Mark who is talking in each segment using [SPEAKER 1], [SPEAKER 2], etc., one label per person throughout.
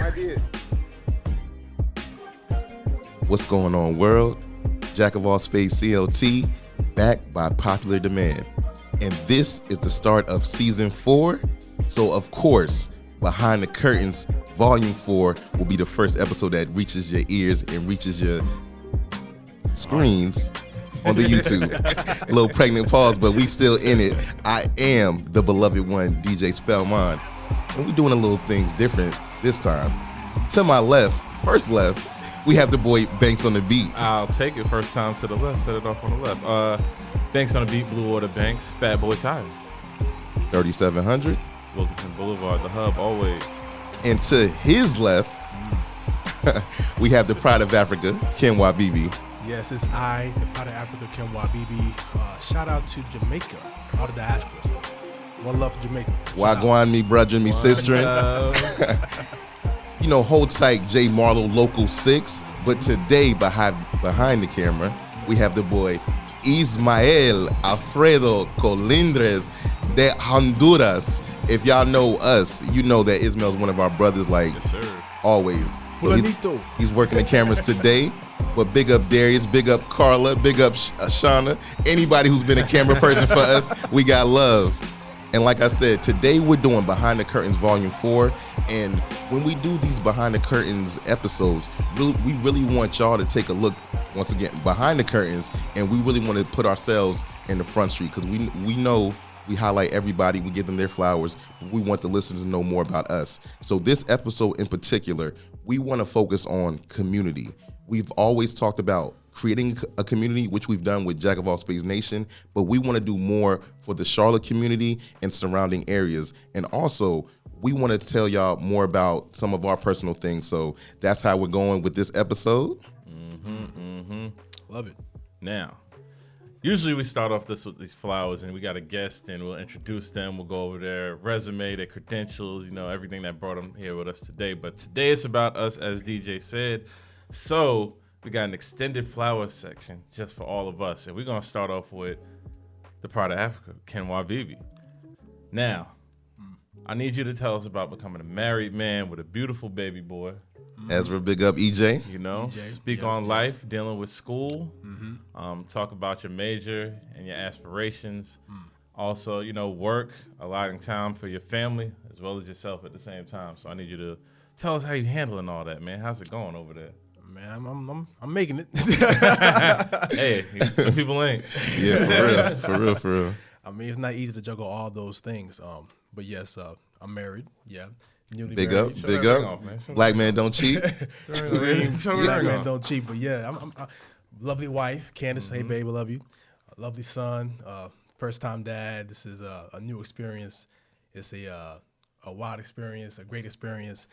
[SPEAKER 1] Might be it.
[SPEAKER 2] What's going on, world? Jack of all Spades CLT, back by popular demand. And this is the start of season 4. So, of course, Behind the Curtains, volume 4 will be the first episode that reaches your ears and reaches your screens on the YouTube. A little pregnant pause, but we still in it. I am the beloved one, DJ Spellman. And we doing a little things different this time. To my left, first left, we have the boy Banks on the beat.
[SPEAKER 3] I'll take it first time to the left. Set it off on the left. Banks on the beat, Blue Water Banks, Fat Boy Tires.
[SPEAKER 2] 3700.
[SPEAKER 3] Wilkinson Boulevard, the hub, always.
[SPEAKER 2] And to his left, we have the Pride of Africa, Ken Wabibi.
[SPEAKER 1] Yes, it's I, the Pride of Africa, Ken Wabibi. Shout out to Jamaica, all the diaspora. So one love for Jamaica.
[SPEAKER 2] Wagwan, me brother, me sister. You know, hold tight, J. Marlowe, Local 6. But today, behind the camera, we have the boy Ismael Alfredo Colindres de Honduras. If y'all know us, you know that Ismael's one of our brothers, like
[SPEAKER 3] Yes, sir.
[SPEAKER 2] always. So he's working the cameras today. But big up Darius, big up Carla, big up Shauna. Anybody who's been a camera person for us, we got love. And like I said, today we're doing Behind the Curtains Volume 4. And when we do these Behind the Curtains episodes, we really want y'all to take a look, once again, behind the curtains. And we really want to put ourselves in the front street because we know we highlight everybody, we give them their flowers, but we want the listeners to know more about us. So this episode in particular, we want to focus on community. We've always talked about creating a community, which we've done with Jack of All Spades Nation, but we want to do more for the Charlotte community and surrounding areas. And also, we want to tell y'all more about some of our personal things. So that's how we're going with this episode.
[SPEAKER 1] Love it.
[SPEAKER 3] Now, usually we start off this with these flowers, and we got a guest, and we'll introduce them. We'll go over their resume, their credentials, everything that brought them here with us today. But today it's about us, as DJ said. So we got an extended flower section just for all of us. And we're going to start off with the Pride of Africa, Ken Wabibi. Now, I need you to tell us about becoming a married man with a beautiful baby boy.
[SPEAKER 2] Ezra, big up EJ.
[SPEAKER 3] Speak on life, dealing with school, talk about your major and your aspirations. Also, work, allotting time for your family as well as yourself at the same time. So I need you to tell us how you're handling all that, man. How's it going over there?
[SPEAKER 1] Man, I'm making it.
[SPEAKER 3] Hey, some people ain't.
[SPEAKER 2] Yeah, for real.
[SPEAKER 1] I mean, it's not easy to juggle all those things. But yes, I'm married. Yeah. Newly
[SPEAKER 2] Big
[SPEAKER 1] married.
[SPEAKER 2] up, big up.
[SPEAKER 3] Off, man.
[SPEAKER 2] Black man don't cheat.
[SPEAKER 1] Black man don't cheat. But yeah, I'm lovely wife, Candace. Hey, babe, I love you. A lovely son. First time dad. This is a new experience. It's a wild experience, a great experience.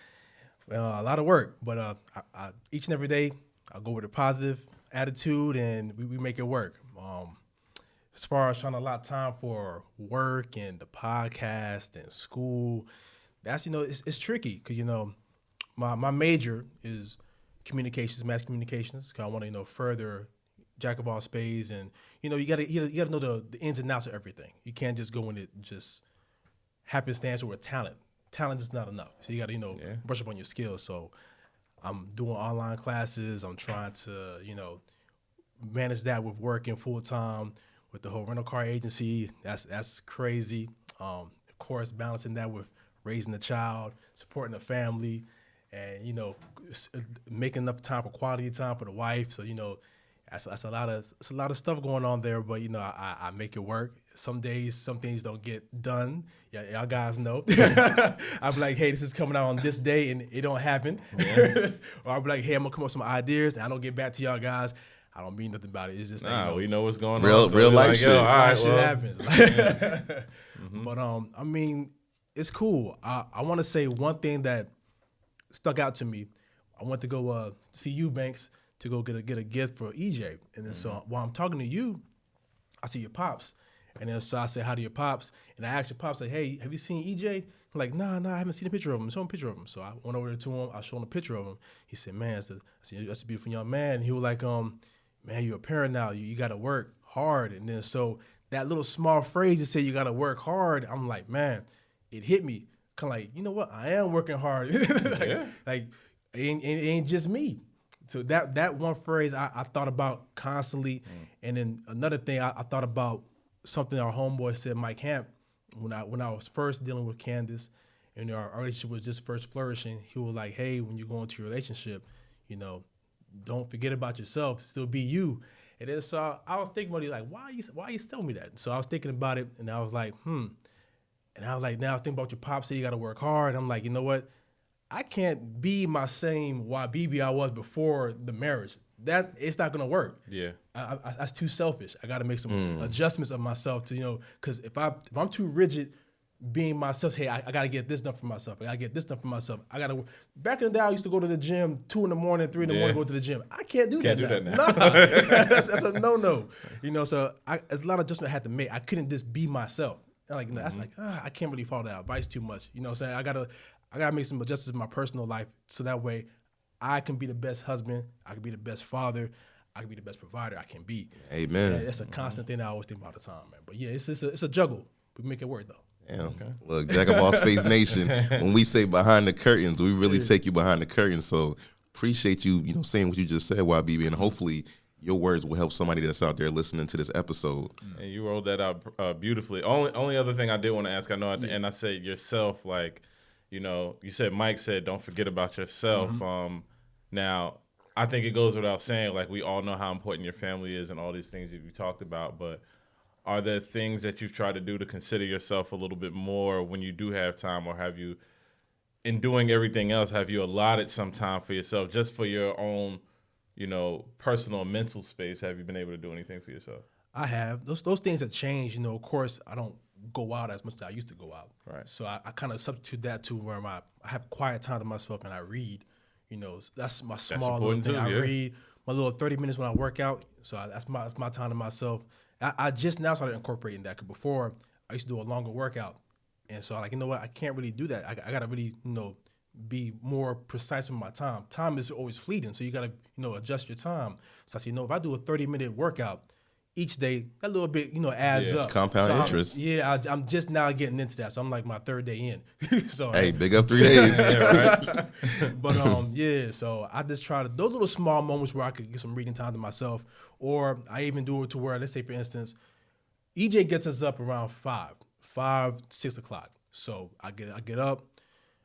[SPEAKER 1] A lot of work, but I, each and every day I go with a positive attitude and we make it work. As far as trying to allot time for work and the podcast and school, that's it's tricky because my major is communications, mass communications. Cause I want to further Jack of all spades, and you gotta know the ins and outs of everything. You can't just go in it just happenstance or with talent. Talent is not enough. So you got to, brush up on your skills. So I'm doing online classes. I'm trying to, manage that with working full time with the whole rental car agency. That's crazy. Of course, balancing that with raising a child, supporting the family, and, making enough time for quality time for the wife. So, that's a lot of stuff going on there, but I make it work. Some days, some things don't get done. Yeah, y'all guys know. I'm like, hey, this is coming out on this day, and it don't happen. Yeah. Or I'll be like, hey, I'm gonna come up with some ideas, and I don't get back to y'all guys. I don't mean nothing about it. It's just
[SPEAKER 3] we know what's going
[SPEAKER 2] on.
[SPEAKER 3] So
[SPEAKER 2] real life shit.
[SPEAKER 3] All right,
[SPEAKER 1] shit happens. But I mean, it's cool. I want to say one thing that stuck out to me. I went to go see you, Banks, to go get a gift for EJ, and then so while I'm talking to you, I see your pops. And then so I said, how do your pops? And I asked your pops, like, hey, have you seen EJ? I'm like, nah, I haven't seen a picture of him. Show him a picture of him. So I went over there to him. I showed him a picture of him. He said, man, I said, that's a beautiful young man. And he was like, man, you're a parent now. You got to work hard. And then so that little small phrase that said you got to work hard, I'm like, man, it hit me. kind of like, you know what? I am working hard. Like it ain't just me. So that one phrase I thought about constantly. And then another thing I thought about something our homeboy said, Mike Hamp, when I was first dealing with Candace and our relationship was just first flourishing. He was like, hey, when you go into your relationship, you know, don't forget about yourself, still be you. And then so I was thinking about it, like, why you telling me that? So I was thinking about it, and I was like, And I was like, now I was thinking about your pops say you got to work hard. I'm like, you know what? I can't be my same YBB I was before the marriage. That it's not gonna work.
[SPEAKER 3] Yeah,
[SPEAKER 1] that's too selfish. I got to make some adjustments of myself to, you know, because if I'm too rigid, being myself, hey, I got to get this done for myself. I got to get this done for myself. I got to. Back in the day, I used to go to the gym 2 in the morning, 3 in the morning, go to the gym. I can't do that now. Nah, that's a no. You know, so there's a lot of adjustment I had to make. I couldn't just be myself. And like, that's like, I can't really follow that advice too much. You know what I'm saying? I gotta make some adjustments in my personal life so that way I can be the best husband, I can be the best father, I can be the best provider I can be.
[SPEAKER 2] Amen.
[SPEAKER 1] It's a constant thing I always think about all the time, man. But yeah, it's a juggle. We make it work though.
[SPEAKER 2] Damn. Okay. Look, Jack of all Spades Nation, when we say behind the curtains, we really take you behind the curtains. So appreciate you, you know, saying what you just said, YBB, and hopefully your words will help somebody that's out there listening to this episode.
[SPEAKER 3] And you rolled that out beautifully. Only other thing I did want to ask, I know at the end I said yourself, like, you know, you said Mike said don't forget about yourself. Now, I think it goes without saying, like, we all know how important your family is and all these things that you talked about, but are there things that you've tried to do to consider yourself a little bit more when you do have time, or have you, in doing everything else, have you allotted some time for yourself just for your own, you know, personal mental space? Have you been able to do anything for yourself?
[SPEAKER 1] I have. Those things have changed. You know, of course, I don't go out as much as I used to go out.
[SPEAKER 3] Right.
[SPEAKER 1] So I kind of substitute that to where I have quiet time to myself and I read. You know, that's my small little thing. I read my little 30 minutes when I work out. So that's my time to myself. I just now started incorporating that, because before I used to do a longer workout. And so like, you know what, I can't really do that. I got to really, you know, be more precise with my time. Time is always fleeting, so you got to, you know, adjust your time. So I said, you know, if I do a 30-minute workout each day, that little bit, you know, adds up.
[SPEAKER 2] Compound interest.
[SPEAKER 1] I'm just now getting into that. So I'm like my 3rd day in. So
[SPEAKER 2] hey, big up 3 days.
[SPEAKER 1] Right? But so I just try to, those little small moments where I could get some reading time to myself, or I even do it to where, let's say for instance, EJ gets us up around 6 o'clock. So I get up,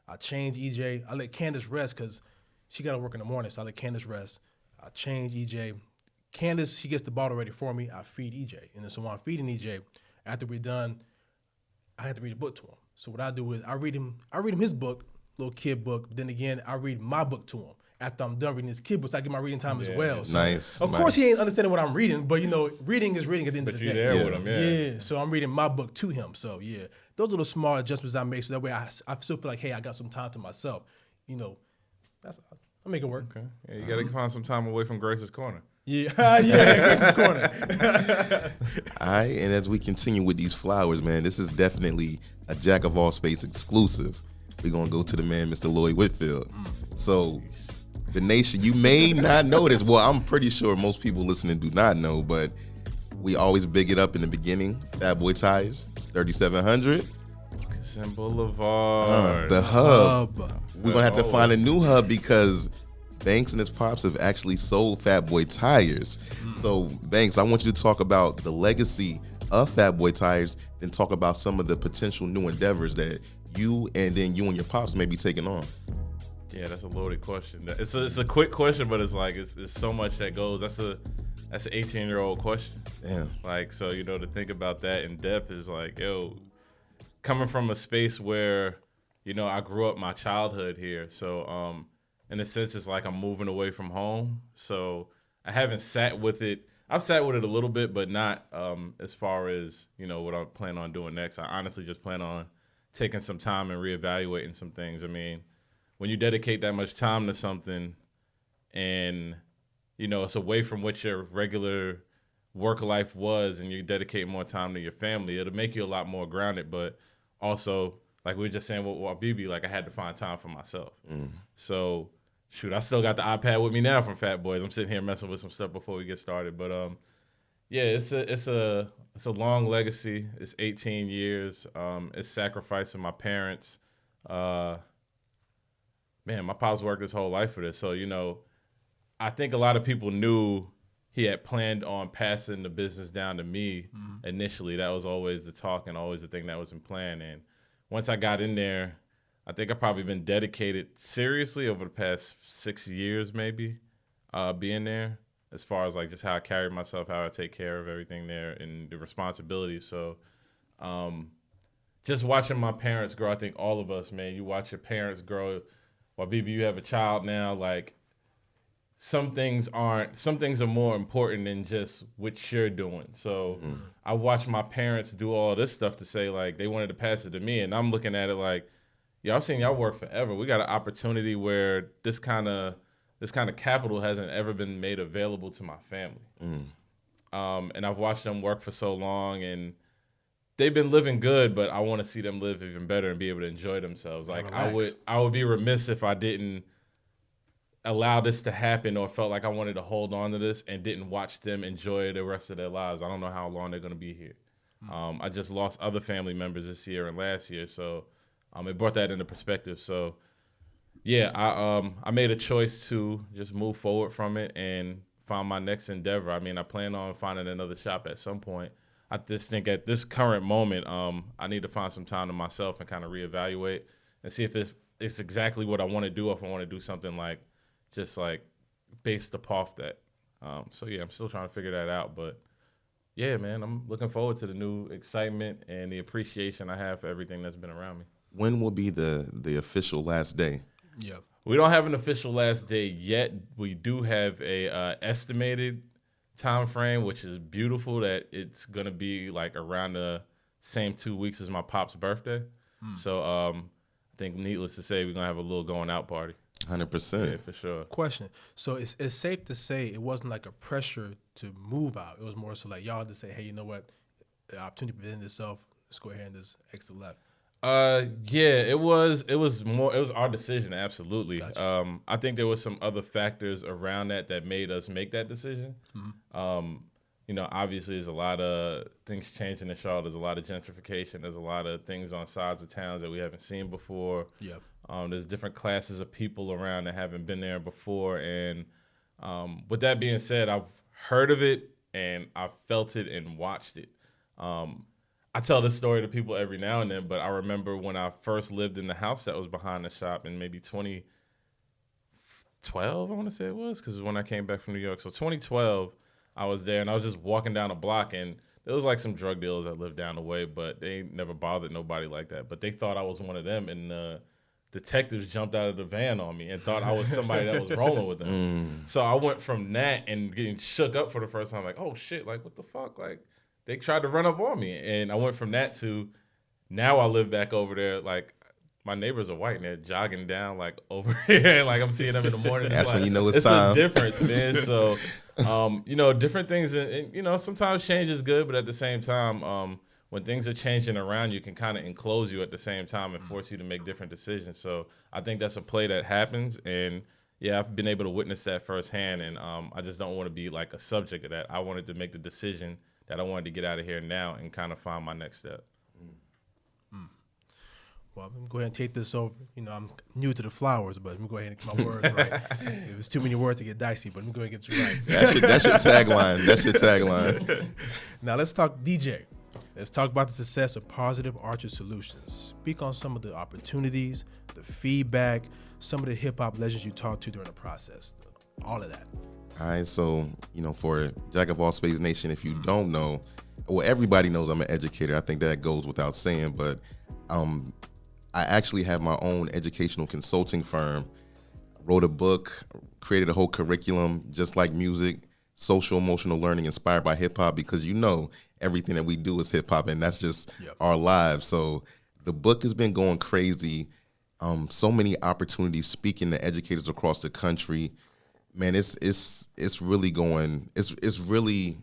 [SPEAKER 1] I change EJ, I let Candace rest because she got to work in the morning. So I let Candace rest. I change EJ. Candace, she gets the bottle ready for me. I feed EJ. And then so when I'm feeding EJ, after we're done, I have to read a book to him. So what I do is I read him his book, little kid book. But then again, I read my book to him. After I'm done reading his kid book, so I get my reading time as well. So
[SPEAKER 2] nice.
[SPEAKER 1] Of course, he ain't understanding what I'm reading, but, you know, reading is reading at the end of the day.
[SPEAKER 3] But you're there with him,
[SPEAKER 1] Yeah, so I'm reading my book to him. So, those little small adjustments I make, so that way I still feel like, hey, I got some time to myself. You know, I make it work.
[SPEAKER 3] Okay. Yeah, you got to find some time away from Grace's Corner.
[SPEAKER 1] Yeah, Grace's Corner.
[SPEAKER 2] All right, and as we continue with these flowers, man, this is definitely a Jack of all Spades exclusive. We're going to go to the man, Mr. Lloyd Whitfield. So, the nation, you may not know this. Well, I'm pretty sure most people listening do not know, but we always big it up in the beginning. Fat Boy Tires, 3700.
[SPEAKER 3] Boulevard.
[SPEAKER 2] The hub. We're going to have to find a new hub because Banks and his pops have actually sold Fat Boy Tires. So, Banks, I want you to talk about the legacy of Fat Boy Tires, then talk about some of the potential new endeavors that you and your pops may be taking on.
[SPEAKER 3] Yeah, that's a loaded question. It's a quick question, but it's like it's so much that goes. That's an 18-year-old question.
[SPEAKER 2] Damn.
[SPEAKER 3] Like, so, you know, to think about that in depth is like, yo, coming from a space where, you know, I grew up my childhood here. So, in a sense, it's like I'm moving away from home. So I haven't sat with it. I've sat with it a little bit, but not as far as, you know, what I plan on doing next. I honestly just plan on taking some time and reevaluating some things. I mean, when you dedicate that much time to something and, you know, it's away from what your regular work life was and you dedicate more time to your family, it'll make you a lot more grounded. But also, like we were just saying with BB, like I had to find time for myself. So, shoot, I still got the iPad with me now from Fat Boys. I'm sitting here messing with some stuff before we get started. But, yeah, it's a long legacy. It's 18 years. It's sacrificing my parents. Man, my pops worked his whole life for this. So, I think a lot of people knew he had planned on passing the business down to me initially. That was always the talk and always the thing that was in plan. And once I got in there, I think I've probably been dedicated seriously over the past 6 years, maybe, being there, as far as like just how I carry myself, how I take care of everything there and the responsibilities. So just watching my parents grow, I think all of us, man, you watch your parents grow. Well, BB, you have a child now, like, some things are more important than just what you're doing. So I watched my parents do all this stuff to say, like, they wanted to pass it to me. And I'm looking at it like, I've seen y'all work forever. We got an opportunity where this kind of capital hasn't ever been made available to my family. And I've watched them work for so long, and they've been living good, but I want to see them live even better and be able to enjoy themselves. Like, I would be remiss if I didn't allow this to happen or felt like I wanted to hold on to this and didn't watch them enjoy the rest of their lives. I don't know how long they're going to be here. I just lost other family members this year and last year, so it brought that into perspective. So, yeah, I made a choice to just move forward from it and find my next endeavor. I mean, I plan on finding another shop at some point. I just think at this current moment, I need to find some time to myself and kind of reevaluate and see if it's exactly what I want to do, or if I want to do something like just like based off that. So yeah, I'm still trying to figure that out. But yeah, man, I'm looking forward to the new excitement and the appreciation I have for everything that's been around me.
[SPEAKER 2] When will be the official last day?
[SPEAKER 1] Yeah.
[SPEAKER 3] We don't have an official last day yet. We do have a estimated time frame, which is beautiful, that it's going to be like around the same 2 weeks as my pop's birthday. So I think needless to say, we're going to have a little going out party.
[SPEAKER 2] 100%.
[SPEAKER 3] Yeah, for sure.
[SPEAKER 1] Question. So it's safe to say it wasn't like a pressure to move out. It was more so like y'all just say, hey, you know what? The opportunity presented itself. Let's go ahead and just exit left.
[SPEAKER 3] Yeah, it was our decision. Absolutely.
[SPEAKER 1] Gotcha.
[SPEAKER 3] I think there was some other factors around that made us make that decision. Obviously there's a lot of things changing in Charlotte. There's a lot of gentrification. There's a lot of things on sides of towns that we haven't seen before.
[SPEAKER 1] Yep.
[SPEAKER 3] There's different classes of people around that haven't been there before. And with that being said, I've heard of it and I've felt it and watched it. I tell this story to people every now and then, but I remember when I first lived in the house that was behind the shop in maybe 2012, I want to say it was, because when I came back from New York. So 2012, I was there and I was just walking down a block, and there was like some drug dealers that lived down the way, but they never bothered nobody like that. But they thought I was one of them, and detectives jumped out of the van on me and thought I was somebody that was rolling with them. So I went from that and getting shook up for the first time, like, oh shit, like what the fuck? Like, they tried to run up on me. And I went from that to now I live back over there. Like, my neighbors are white and they're jogging down like over here. And like I'm seeing them in the morning.
[SPEAKER 2] That's
[SPEAKER 3] like,
[SPEAKER 2] when you know it's
[SPEAKER 3] It's
[SPEAKER 2] time.
[SPEAKER 3] a difference, man. So, different things. And sometimes change is good. But at the same time, when things are changing around you, can kind of enclose you at the same time and force you to make different decisions. So I think that's a play that happens. And yeah, I've been able to witness that firsthand. And I just don't want to be like a subject of that. I wanted to make the decision that I wanted to get out of here now and kind of find my next step.
[SPEAKER 1] Well, I'm going to go ahead and take this over. I'm new to the flowers, but let me go ahead and get my words right. It was too many words to get dicey, but let me go ahead and get you right.
[SPEAKER 2] That's your tagline. That's your tagline.
[SPEAKER 1] Now let's talk DJ. Let's talk about the success of Positive Archer Solutions. Speak on some of the opportunities, the feedback, some of the hip-hop legends you talked to during the process, all of that.
[SPEAKER 2] All right, so, for Jack of All Spades Nation, if you don't know, well, everybody knows I'm an educator. I think that goes without saying, but I actually have my own educational consulting firm, wrote a book, created a whole curriculum, just like music, social emotional learning inspired by hip-hop, because everything that we do is hip-hop, and that's just our lives. So the book has been going crazy. So many opportunities speaking to educators across the country. Man, it's really going. It's really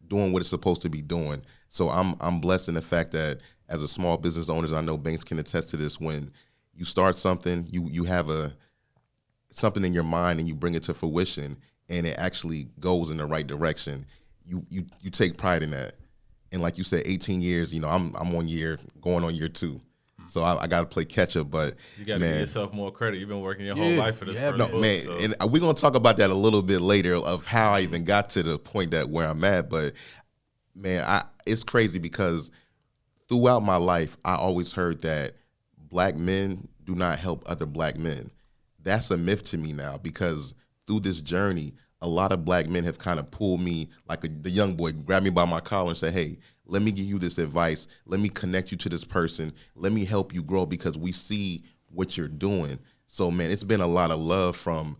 [SPEAKER 2] doing what it's supposed to be doing. So I'm blessed in the fact that as a small business owner, I know Banks can attest to this. When you start something, you have something in your mind and you bring it to fruition, and it actually goes in the right direction. You take pride in that. And like you said, 18 years. I'm 1 year going on year 2. So I got to play catch up. But
[SPEAKER 3] you got to give yourself more credit. You've been working your whole life for this first book.
[SPEAKER 2] Man,
[SPEAKER 3] so.
[SPEAKER 2] and we're gonna talk about that a little bit later of how I even got to the point that where I'm at. But man, it's crazy because throughout my life, I always heard that black men do not help other black men. That's a myth to me now because through this journey, a lot of black men have kind of pulled me like the young boy, grabbed me by my collar and said, hey, let me give you this advice. Let me connect you to this person. Let me help you grow because we see what you're doing. So, man, it's been a lot of love from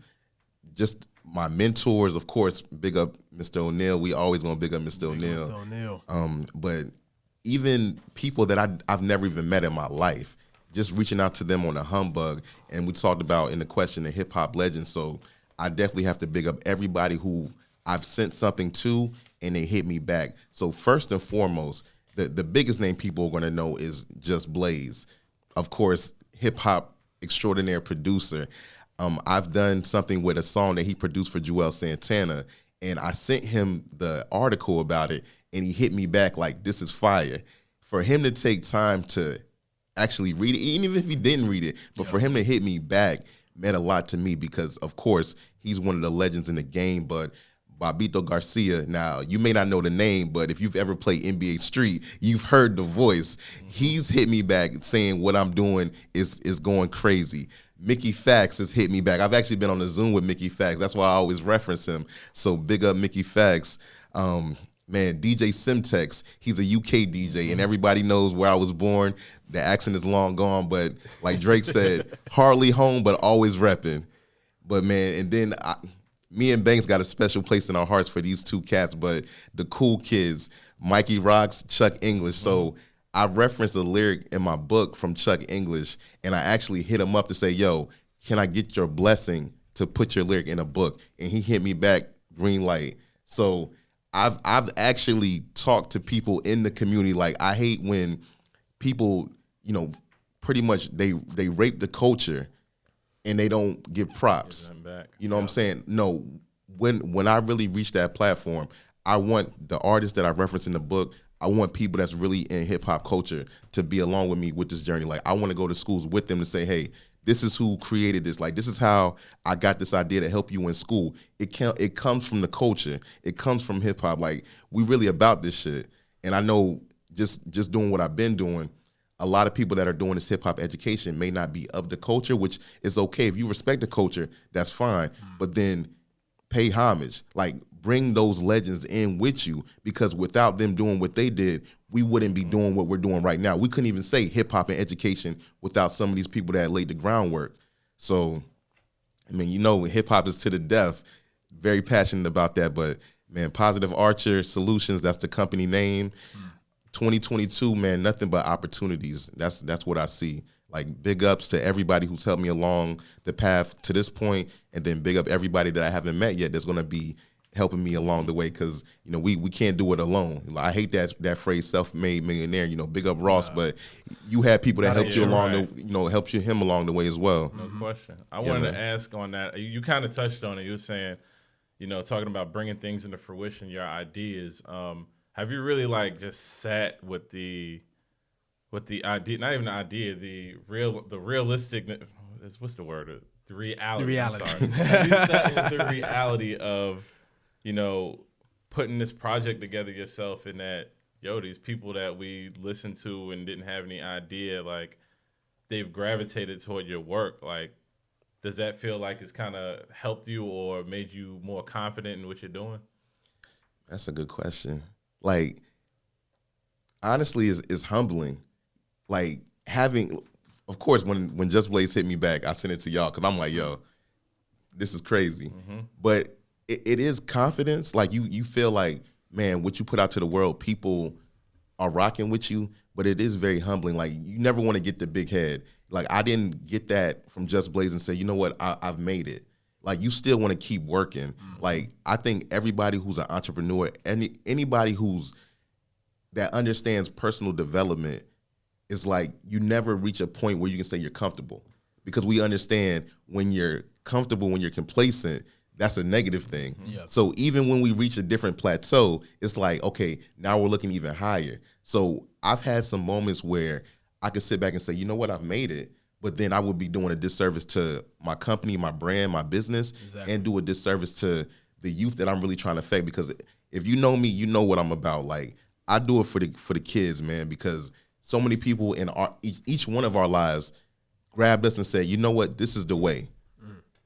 [SPEAKER 2] just my mentors. Of course, big up Mr. O'Neal. We always going to big up Mr. O'Neal. But even people that I've never even met in my life, just reaching out to them on a humbug. And we talked about in the question of hip-hop legends. So I definitely have to big up everybody who I've sent something to and they hit me back. So first and foremost, the biggest name people are going to know is Just Blaze. Of course, hip-hop extraordinaire producer. I've done something with a song that he produced for Joel Santana, and I sent him the article about it, and he hit me back like, this is fire. For him to take time to actually read it, even if he didn't read it, but for him to hit me back meant a lot to me because, of course, he's one of the legends in the game. But Bobito Garcia, now, you may not know the name, but if you've ever played NBA Street, you've heard the voice. He's hit me back saying what I'm doing is going crazy. Mickey Fax has hit me back. I've actually been on the Zoom with Mickey Fax. That's why I always reference him. So big up Mickey Fax. Man, DJ Simtex, he's a UK DJ, and everybody knows where I was born. The accent is long gone, but like Drake said, hardly home, but always repping. But man, and then me and Banks got a special place in our hearts for these two cats, but the cool kids, Mikey Rocks, Chuck English. So I referenced a lyric in my book from Chuck English, and I actually hit him up to say, yo, can I get your blessing to put your lyric in a book? And he hit me back, green light. So I've actually talked to people in the community. Like, I hate when people, pretty much they rape the culture and they don't give props. You know what I'm saying? No, when I really reach that platform, I want the artists that I reference in the book, I want people that's really in hip hop culture to be along with me with this journey. Like, I want to go to schools with them to say, hey, this is who created this. Like, this is how I got this idea to help you in school. It comes from the culture. It comes from hip hop. Like, we really about this shit. And I know just doing what I've been doing, a lot of people that are doing this hip hop education may not be of the culture, which is okay. If you respect the culture, that's fine. But then pay homage. Like, bring those legends in with you, because without them doing what they did, we wouldn't be doing what we're doing right now. We couldn't even say hip hop and education without some of these people that laid the groundwork. So, I mean, hip hop is to the death. Very passionate about that. But man, Positive Archer Solutions, that's the company name. 2022, man, nothing but opportunities. That's what I see. Like, big ups to everybody who's helped me along the path to this point, and then big up everybody that I haven't met yet that's gonna be helping me along the way, because we can't do it alone. I hate that phrase, self-made millionaire. Big up Ross, but you had people that helped you along him along the way as well.
[SPEAKER 3] No question. I wanted to ask on that. You kind of touched on it. You were saying, talking about bringing things into fruition, your ideas. Have you really just sat with the idea? Not even the idea. The realistic. What's the word? The reality. The reality. I'm sorry. Have you sat with the reality of putting this project together yourself, in that, these people that we listened to and didn't have any idea, they've gravitated toward your work. Does that feel like it's kind of helped you or made you more confident in what you're doing?
[SPEAKER 2] That's a good question. Honestly, it's humbling. Having, of course, when Just Blaze hit me back, I sent it to y'all because I'm like, yo, this is crazy. Mm-hmm. But it is confidence. You feel like, man, what you put out to the world, people are rocking with you, but it is very humbling. You never want to get the big head. I didn't get that from Just Blaze and say, you know what, I've made it. You still want to keep working. Mm-hmm. I think everybody who's an entrepreneur, anybody that understands personal development, is you never reach a point where you can say you're comfortable, because we understand when you're comfortable, when you're complacent, that's a negative thing. Yeah. So even when we reach a different plateau, it's okay, now we're looking even higher. So I've had some moments where I could sit back and say, you know what, I've made it. But then I would be doing a disservice to my company, my brand, my business, and do a disservice to the youth that I'm really trying to affect. Because if you know me, you know what I'm about. Like, I do it for the kids, man, because so many people in each one of our lives grabbed us and said, you know what, this is the way.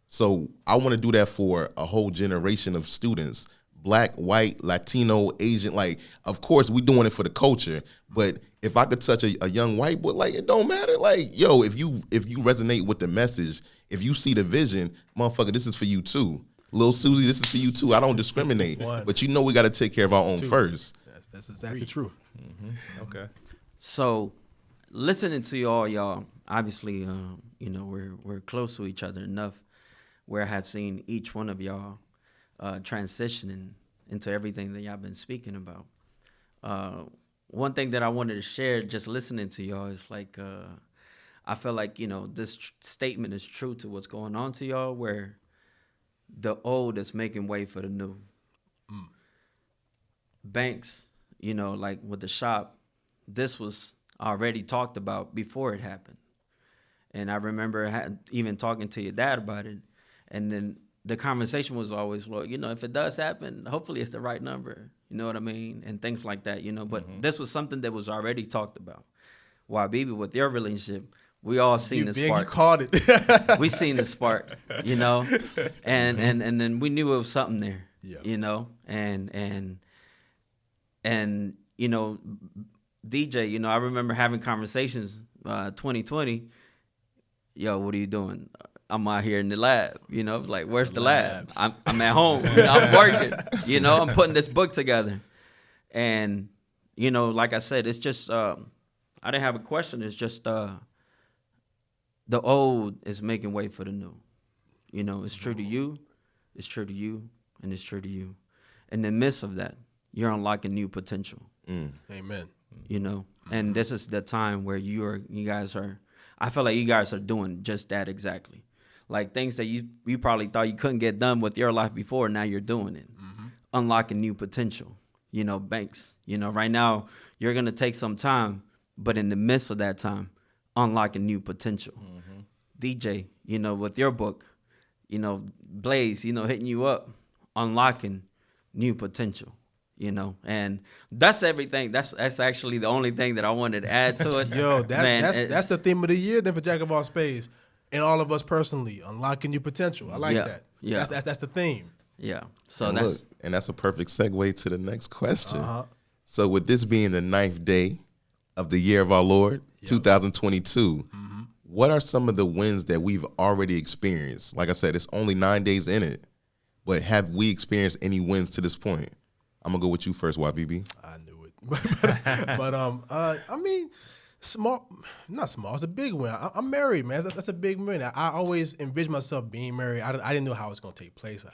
[SPEAKER 2] So I want to do that for a whole generation of students, Black, white, Latino, Asian. Like, of course, we doing it for the culture, but if I could touch a young white boy, like, it don't matter. Like, yo, if you resonate with the message, if you see the vision, motherfucker, this is for you too. Lil Susie, this is for you too. I don't discriminate, but you know we got to take care of our own first.
[SPEAKER 1] That's exactly true.
[SPEAKER 3] Okay.
[SPEAKER 4] So, listening to y'all, obviously, you know, we're close to each other enough where I have seen each one of y'all transitioning into everything that y'all been speaking about. One thing that I wanted to share, just listening to y'all, is like, I feel like, you know, this statement is true to what's going on to y'all, where the old is making way for the new. Banks, you know, like with the shop, this was already talked about before it happened. And I remember even talking to your dad about it. And then the conversation was always, well, you know, if it does happen, hopefully it's the right number. You know what I mean? And things like that, you know. But this was something that was already talked about. Why, Bibi, with your relationship, we all seen the spark.
[SPEAKER 1] You caught it.
[SPEAKER 4] We seen the spark, you know. And then we knew it was something there, you know. And you know, DJ, you know, I remember having conversations 2020. Yo, what are you doing? I'm out here in the lab, you know, like, where's the lab? I'm at home, you know, I'm working, you know, I'm putting this book together. And, you know, like I said, it's just, I didn't have a question. It's just the old is making way for the new. You know, it's true to you, it's true to you, and it's true to you. In the midst of that, you're unlocking new potential.
[SPEAKER 1] Amen.
[SPEAKER 4] You know, and this is the time where you guys are, I feel like you guys are doing just that exactly. Like, things that you probably thought you couldn't get done with your life before, now you're doing it. Unlocking new potential. You know, Banks, you know, right now you're going to take some time, but in the midst of that time, unlocking new potential. DJ, you know, with your book, you know, Blaze, you know, hitting you up, unlocking new potential. You know, and that's everything. That's actually the only thing that I wanted to add to it.
[SPEAKER 1] Yo, that's the theme of the year then for Jack of all Spades, and all of us personally, unlocking new potential. I like that. Yeah, that's the theme.
[SPEAKER 4] Yeah. So
[SPEAKER 2] and that's a perfect segue to the next question. So, with this being the 9th day of the year of our Lord, 2022, what are some of the wins that we've already experienced? Like I said, it's only 9 days in it, but have we experienced any wins to this point? I'm gonna go with you first, YBB.
[SPEAKER 1] I knew it, but I mean, not small. It's a big win. I'm married, man. That's a big win. I always envisioned myself being married. I didn't know how it was gonna take place,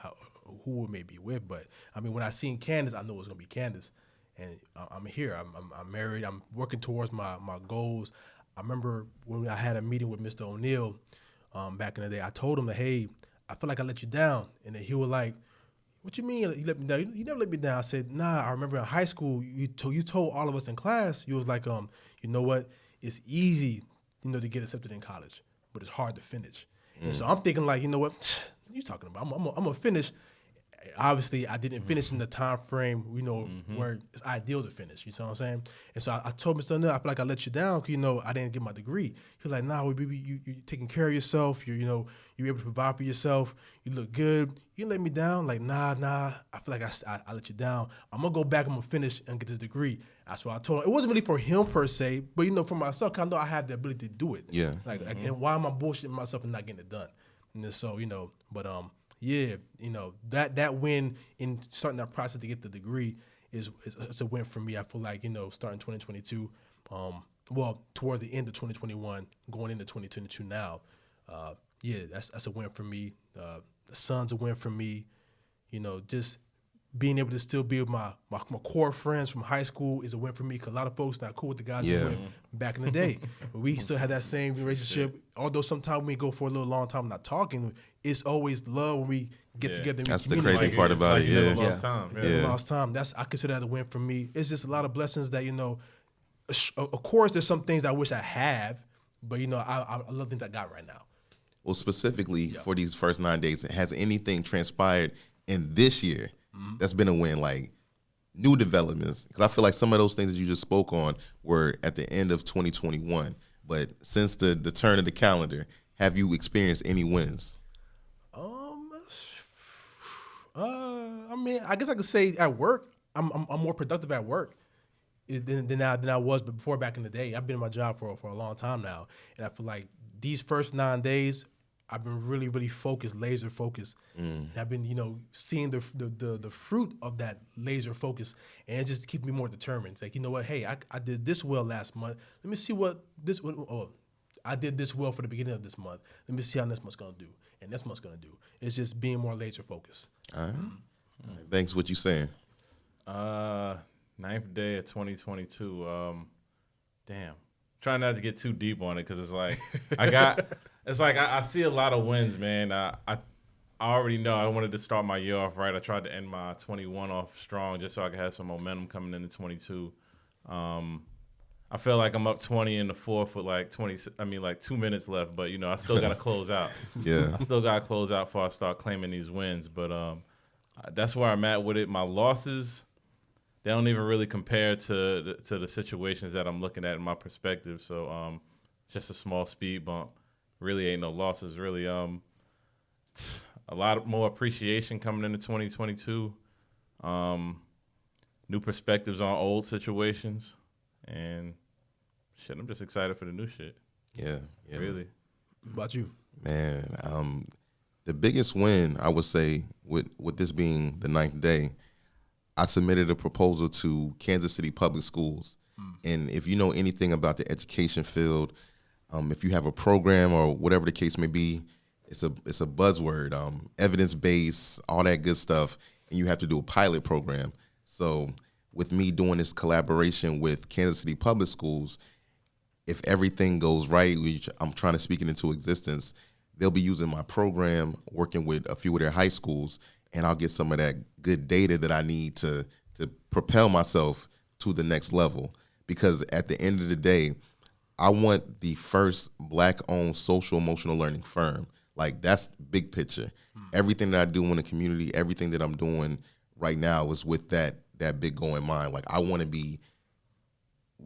[SPEAKER 1] who it may be with, but I mean, when I seen Candace, I knew it was gonna be Candace, and I'm here. I'm married. I'm working towards my goals. I remember when I had a meeting with Mr. O'Neill back in the day. I told him that, hey, I feel like I let you down, and then he was like, what you mean you let me down? You never let me down. I said, nah, I remember in high school, you told all of us in class, you was like, you know what? It's easy, you know, to get accepted in college, but it's hard to finish. And so I'm thinking like, you know what are you talking about? I'm gonna finish. Obviously, I didn't finish in the time frame, you know, where it's ideal to finish. You know what I'm saying? And so I told Mr. O'Neill, I feel like I let you down because, you know, I didn't get my degree. He was like, nah, baby, you're taking care of yourself. You're able to provide for yourself. You look good. You didn't let me down. Like, nah. I feel like I let you down. I'm going to go back. I'm going to finish and get this degree. That's what I told him. It wasn't really for him per se, but, you know, for myself, I know I have the ability to do it.
[SPEAKER 2] Yeah.
[SPEAKER 1] Like, and why am I bullshitting myself and not getting it done? And then, so, you know, but, yeah, you know, that win in starting that process to get the degree is a win for me. I feel like, you know, starting 2022, well, towards the end of 2021, going into 2022 now, yeah, that's a win for me. The son's a win for me. You know, just being able to still be with my core friends from high school is a win for me because a lot of folks not cool with the guys who went back in the day. But we still had that same relationship. Although sometimes we go for a little long time not talking, it's always love when we get together. And
[SPEAKER 2] that's the crazy part about it.
[SPEAKER 3] Lost time.
[SPEAKER 1] Lost time. I consider that a win for me. It's just a lot of blessings that, you know, Of course, there's some things I wish I have, but I love things I got right now.
[SPEAKER 2] Well, specifically for these first 9 days, has anything transpired in this year that's been a win, like new developments? Because I feel like some of those things that you just spoke on were at the end of 2021. But since the turn of the calendar, have you experienced any wins?
[SPEAKER 1] I mean, I guess I could say at work, I'm more productive at work than I was before back in the day. I've been in my job for a long time now, and I feel like these first 9 days, I've been really, really focused, laser focused, and I've been, seeing the fruit of that laser focus, and it just keeps me more determined. It's like, you know what? Hey, I did this well last month. Let me see what this. Oh, I did this well for the beginning of this month. Let me see how this month's gonna do, and this month's gonna do. It's just being more laser focused.
[SPEAKER 2] All right. Thanks. What you saying?
[SPEAKER 3] 9th day of 2022. Damn. Trying not to get too deep on it because it's like I see a lot of wins, man. I already know I wanted to start my year off right. I tried to end my 21 off strong just so I could have some momentum coming into 22. I feel like I'm up 20 in the fourth with like 2 minutes left, but I still got to close out.
[SPEAKER 2] Yeah.
[SPEAKER 3] I still got to close out before I start claiming these wins, but that's where I'm at with it. My losses, they don't even really compare to the situations that I'm looking at in my perspective. So just a small speed bump. Really ain't no losses. Really a lot more appreciation coming into 2022. New perspectives on old situations. And shit, I'm just excited for the new shit.
[SPEAKER 2] Yeah.
[SPEAKER 3] Really.
[SPEAKER 1] What about you?
[SPEAKER 2] Man, the biggest win, I would say, with this being the 9th day, I submitted a proposal to Kansas City Public Schools. And if you know anything about the education field, if you have a program or whatever the case may be, it's a buzzword, evidence-based, all that good stuff, and you have to do a pilot program. So with me doing this collaboration with Kansas City Public Schools, if everything goes right, which I'm trying to speak it into existence, they'll be using my program, working with a few of their high schools, and I'll get some of that good data that I need to propel myself to the next level. Because at the end of the day, I want the first Black-owned social emotional learning firm. Like, that's big picture. Everything that I do in the community, everything that I'm doing right now is with that big goal in mind. Like, I want to be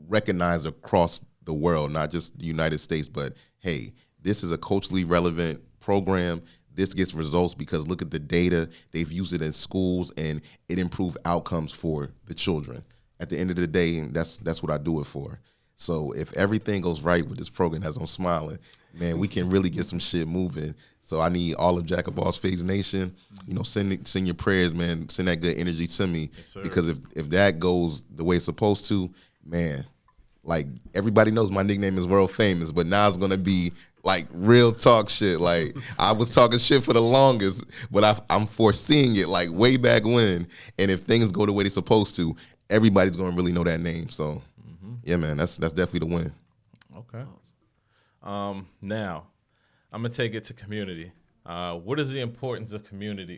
[SPEAKER 2] recognized across the world, not just the United States, but hey, this is a culturally relevant program. This gets results because look at the data. They've used it in schools and it improved outcomes for the children. At the end of the day, that's what I do it for. So if everything goes right with this program, as I'm smiling, man, we can really get some shit moving. So I need all of Jack of all Spades Nation, send your prayers, man. Send that good energy to me. Yes, because if that goes the way it's supposed to, man, like everybody knows my nickname is world famous, but now it's gonna be like real talk shit. Like I was talking shit for the longest, but I'm foreseeing it like way back when. And if things go the way they're supposed to, everybody's gonna really know that name. So yeah, man, that's definitely the win.
[SPEAKER 3] Okay. Now, I'm gonna take it to community. What is the importance of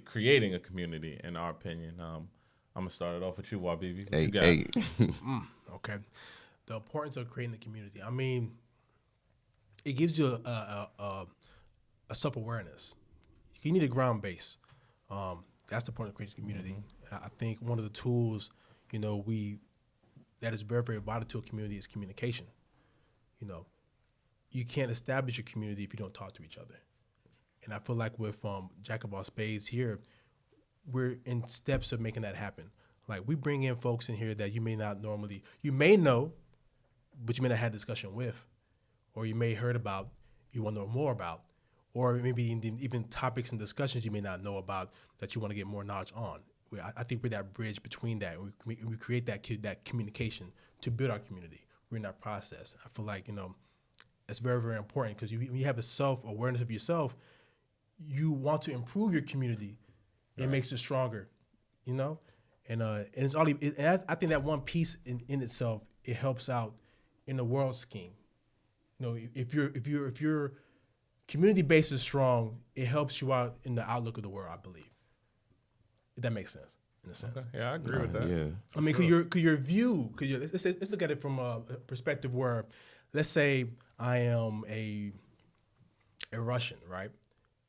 [SPEAKER 3] creating a community, in our opinion? I'm gonna start it off with you, Wabibi.
[SPEAKER 1] Okay. The importance of creating the community. I mean, it gives you a self-awareness. You need a ground base. That's the point of creating a community. I think one of the tools, that is very, very vital to a community is communication. You can't establish a community if you don't talk to each other. And I feel like with Jack of all Spades here, we're in steps of making that happen. Like we bring in folks in here that you may know, but you may not have discussion with, or you may heard about, you want to know more about, or maybe even topics and discussions you may not know about that you want to get more knowledge on. I think we're that bridge between that. We create that communication to build our community. We're in that process. I feel like, it's very, very important because when you have a self-awareness of yourself, you want to improve your community. Right. It makes it stronger, and it's all. I think that one piece in itself, it helps out in the world scheme. If your community base is strong, it helps you out in the outlook of the world, I believe. If that makes sense. in a sense.
[SPEAKER 3] Okay. Yeah, I agree with that.
[SPEAKER 2] Yeah.
[SPEAKER 1] I mean, could your view, let's look at it from a perspective where, let's say I am a Russian, right?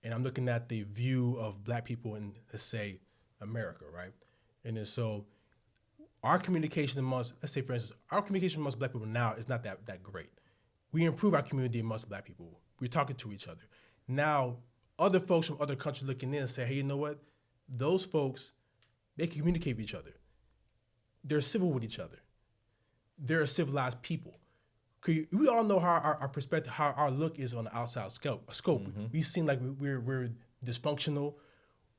[SPEAKER 1] And I'm looking at the view of black people in, let's say, America, right? And then so our communication amongst, let's say for instance, our communication amongst black people now is not that great. We improve our community amongst black people. We're talking to each other. Now, other folks from other countries looking in say, hey, you know what? Those folks, they communicate with each other. They're civil with each other. They're a civilized people. We all know how our perspective, how our look is on the outside scope. Mm-hmm. We seem like we're dysfunctional,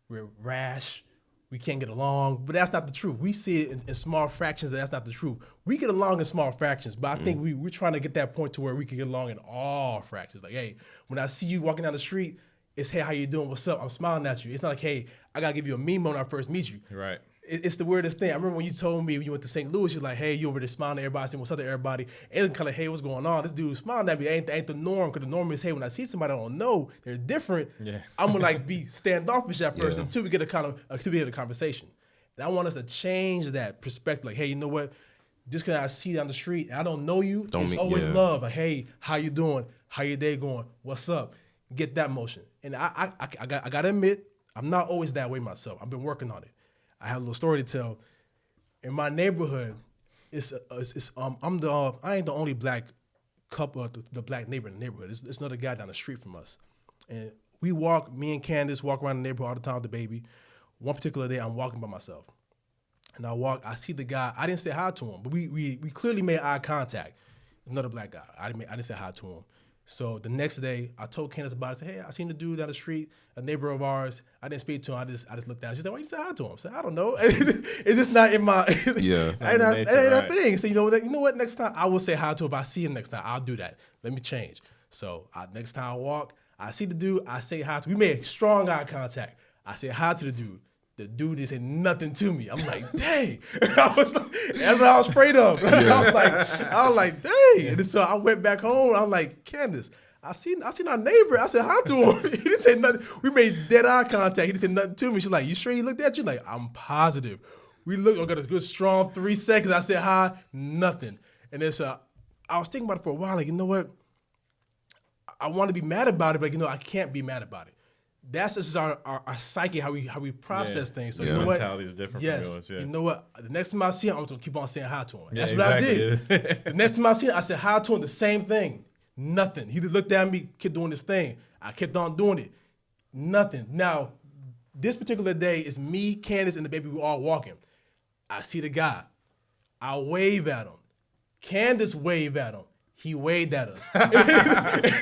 [SPEAKER 1] we're rash, we can't get along, but that's not the truth. We see it in small fractions that's not the truth. We get along in small fractions, but I think we're trying to get that point to where we can get along in all fractions. Like, hey, when I see you walking down the street, it's, hey, how you doing? What's up? I'm smiling at you. It's not like, hey, I got to give you a meme when I first meet you.
[SPEAKER 3] Right.
[SPEAKER 1] It's the weirdest thing. I remember when you told me when you went to St. Louis, you're like, hey, you over there smiling at everybody, saying what's up to everybody. And kind of like, hey, what's going on? This dude smiling at me. Ain't the norm, because the norm is, hey, when I see somebody I don't know, they're different. Yeah. I'm going to like be standoffish at first until we get until we get a conversation. And I want us to change that perspective. Like, hey, you know what? Just because I see you down the street and I don't know you, it's always love. Like, hey, how you doing? How your day going? What's up? Get that motion. And I got to admit, I'm not always that way myself. I've been working on it. I have a little story to tell. In my neighborhood, I ain't the only black couple, the black neighbor in the neighborhood. It's another guy down the street from us, and me and Candace walk around the neighborhood all the time with the baby. One particular day, I'm walking by myself, and I see the guy. I didn't say hi to him, but we clearly made eye contact. Another black guy. I didn't say hi to him. So the next day, I told Candace about it. I said, hey, I seen the dude down the street, a neighbor of ours. I didn't speak to him. I just looked down. She said, why you say hi to him? I said, I don't know. It's just not in my, ain't a thing. So you know what? Next time I will say hi to him. If I see him next time, I'll do that. Let me change. So next time I walk, I see the dude, I say hi to him. We made strong eye contact. I say hi to the dude. The dude is saying nothing to me. I'm like, dang. That's what I was afraid of. I was like, dang. And so I went back home. I was like, Candace, I seen our neighbor. I said hi to him. He didn't say nothing. We made dead eye contact. He didn't say nothing to me. She's like, you sure he looked at you? Like, I'm positive. We got a good strong 3 seconds. I said hi, nothing. And then so I was thinking about it for a while. Like, you know what? I want to be mad about it, but I can't be mad about it. That's just our psyche, how we process things. So you know what?
[SPEAKER 3] Mentality is different from yours. Yeah.
[SPEAKER 1] You know what? The next time I see him, I'm gonna keep on saying hi to him. That's what I did. The next time I see him, I said hi to him. The same thing. Nothing. He just looked at me, kept doing this thing. I kept on doing it. Nothing. Now, this particular day is me, Candace, and the baby. We all walking. I see the guy. I wave at him. Candace wave at him. He waved at us.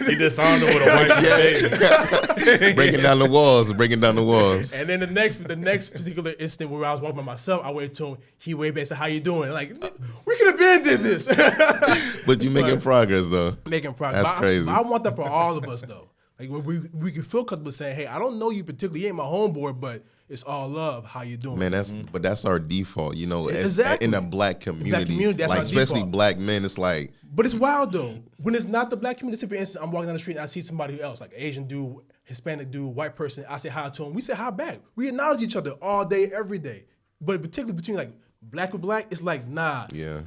[SPEAKER 3] He disarmed him with a white face.
[SPEAKER 2] breaking down the walls.
[SPEAKER 1] And then the next particular instant where I was walking by myself, I waved to him. He waved back and said, how you doing? Like, we could have been did this.
[SPEAKER 2] But you making progress, though.
[SPEAKER 1] Making progress.
[SPEAKER 2] That's crazy.
[SPEAKER 1] I want that for all of us, though. Like, we can feel comfortable saying, hey, I don't know you particularly. You ain't my homeboy, but it's all love. How you doing?
[SPEAKER 2] Man, that's our default,
[SPEAKER 1] exactly.
[SPEAKER 2] In a black community,
[SPEAKER 1] that's
[SPEAKER 2] like
[SPEAKER 1] our
[SPEAKER 2] especially
[SPEAKER 1] default.
[SPEAKER 2] Black men. It's like,
[SPEAKER 1] but it's wild though. When it's not the black community, say for instance, I'm walking down the street and I see somebody else, like Asian dude, Hispanic dude, white person. I say hi to him. We say hi back. We acknowledge each other all day, every day. But particularly between like black with black, it's like nah.
[SPEAKER 2] Yeah.